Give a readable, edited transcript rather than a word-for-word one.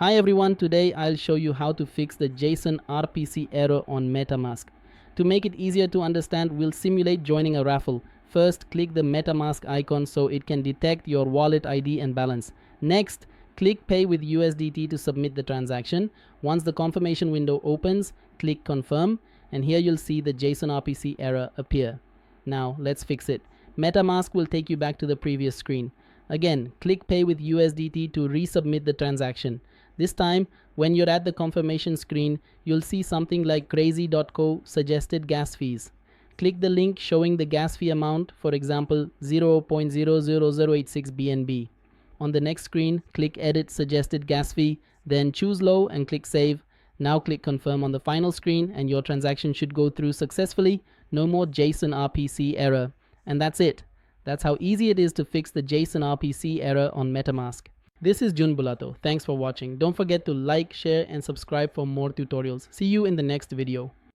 Hi everyone, today I'll show you how to fix the JSON-RPC error on MetaMask. To make it easier to understand, we'll simulate joining a raffle. First, click the MetaMask icon so it can detect your wallet ID and balance. Next, click Pay with USDT to submit the transaction. Once the confirmation window opens, click Confirm, and here you'll see the JSON-RPC error appear. Now, let's fix it. MetaMask will take you back to the previous screen. Again, click Pay with USDT to resubmit the transaction. This time, when you're at the confirmation screen, you'll see something like crazy.co suggested gas fees. Click the link showing the gas fee amount, for example 0.00086 BNB. On the next screen, click Edit Suggested Gas Fee, then choose Low and click Save. Now click Confirm on the final screen and your transaction should go through successfully. No more JSON-RPC error. And that's it. That's how easy it is to fix the JSON-RPC error on MetaMask. This is Jun Bulato. Thanks for watching. Don't forget to like, share, and subscribe for more tutorials. See you in the next video.